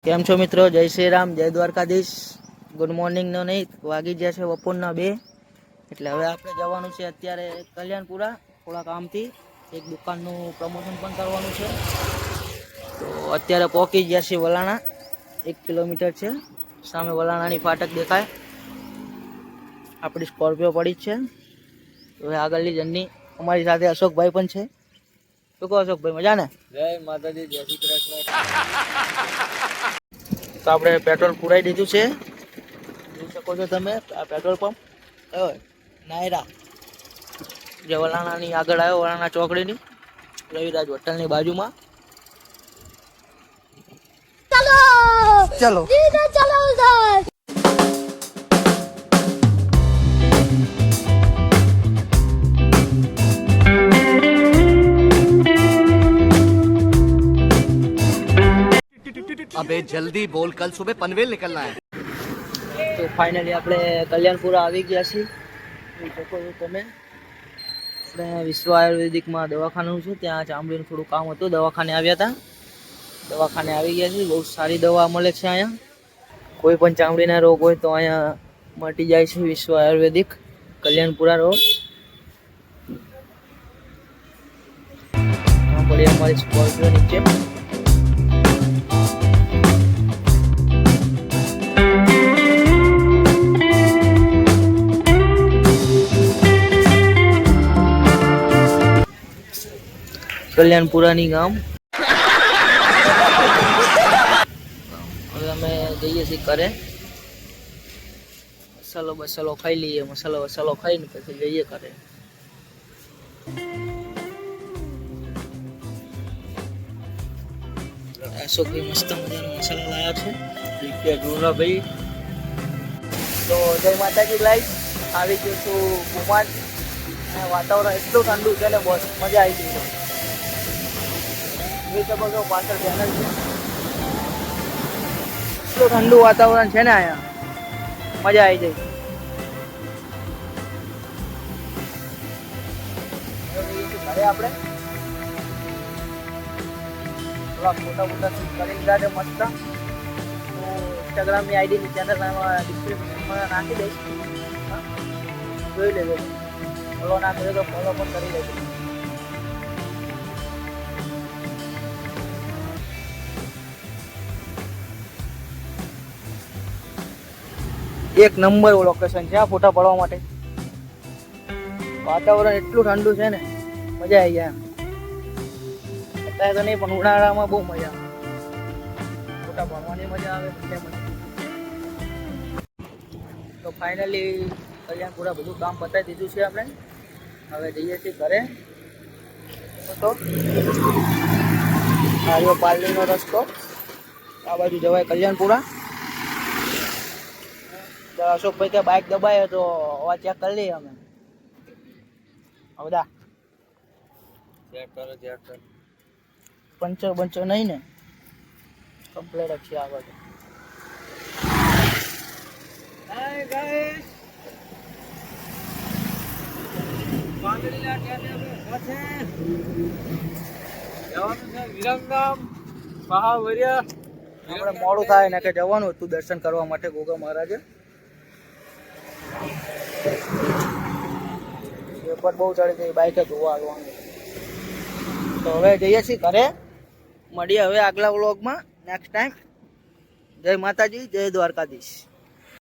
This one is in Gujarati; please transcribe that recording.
કેમ છો મિત્રો? જય શ્રી રામ, જય દ્વારકાધીશ. ગુડ મોર્નિંગનો નહીં, વાગી ગયા છે બપોરના 2. એટલે હવે આપણે જવાનું છે અત્યારે કલ્યાણપુરા થોડા કામથી. એક દુકાનનું પ્રમોશન પણ કરવાનું છે. તો અત્યારે પહોંચી ગયા છે વલાણા. 1 કિલોમીટર છે. સામે વલાણાની ફાટક દેખાય. આપણી સ્કોર્પિયો પડી જ છે. હવે આગળની જર્ની અમારી સાથે અશોકભાઈ પણ છે. શું કહો અશોકભાઈ, મજા ને? જય માતાજી, જય શ્રી કૃષ્ણ. તો આપણે પેટ્રોલ પુરાઈ દીધું છે. જોઈ શકો છો તમે આ પેટ્રોલ પંપ નાયરા જે વલાણાની આગળ આવ્યો, વલાણા ચોકડીની રવિરાજ હોટલની બાજુમાં. ચલો अबे जल्दी बोल, कल सुबह पनवेल निकलना है. તો ફાઇનલી આપણે કલ્યાણપુરા આવી ગયા છીએ. જોઈ શકો છો તમે. આપણે વિશ્વ આયુર્વેદિકમાં દવાખાનું છે, ત્યાં ચામડીનું થોડું કામ હતું, દવાખાને આવ્યા હતા. દવાખાને આવી ગયા છે. બહુ સારી દવા મળે છે અહીંયા. કોઈ પણ ચામડીના રોગ હોય તો અહીંયા મટી જાય છે. વિશ્વ આયુર્વેદિક, કલ્યાણપુરા રોડ. પડી અમારી સ્કોર્પિયો નીચે. કલ્યાણપુરાની ગામ. હવે અમે જઈએ છીએ ઘરે. મસાલો બસાલો ખાઈ લઈએ. મસાલો ખાઈને પછી જઈએ ઘરે. અશોકભાઈ મસ્ત મજાનો મસાલો લાવ્યા છે. ભાઈ તો જય માતાજી લાઈવ આવી ગયો છું કુમાર. વાતાવરણ એટલું ઠંડુ છે ને બસ મજા આવી ગઈ. જોઈ શકો છો પાછળ ચેનલ છે. એટલું ઠંડુ વાતાવરણ છે ને અહીંયા, મજા આવી જાય. ઘરે આપણે થોડા ફોટા કરી લીધા છે મસ્ત. તો ઇન્સ્ટાગ્રામની આઈડીની ચેનલ ડિસ્ક્રિપ્શનમાં નાખી દઈશ, જોઈ લેજો. ફોલો ના કર્યો તો ફોલો પણ કરી લેજો. એક નંબર લોકેશન છે આ ફોટા પડવા માટે. વાતાવરણ એટલું ઠંડુ છે ને મજા આવી જાય. અત્યારે તો નહીં પણ ઉનાળામાં બહુ મજા આવે. ફોટા પડવાની મજા આવે. તો ફાઇનલી કલ્યાણપુરા બધું કામ પતાવી દીધું છે આપણે. હવે જઈએ છીએ ઘરે. તો આર્યો પાર્લીનો રસ્તો, આ બાજુ જવાય કલ્યાણપુરા. અશોકભાઈ કે બાઇક દબાય તો અવાજ ચેક કરી લઈએ અમે. બધા પંચર નહીં ને, કમ્પ્લેટ જ છે આ બાજુ. આપણે મોડું થાય ને કે જવાનું હતું દર્શન કરવા માટે ગોગા મહારાજે. પેપર બહુ ચડી ગઈ, બાઇક ધોવા આવવાનું. તો હવે જઈએ છીએ ઘરે. મળીએ હવે આગલા વ્લોગમાં નેક્સ્ટ ટાઈમ. જય માતાજી, જય દ્વારકાધીશ.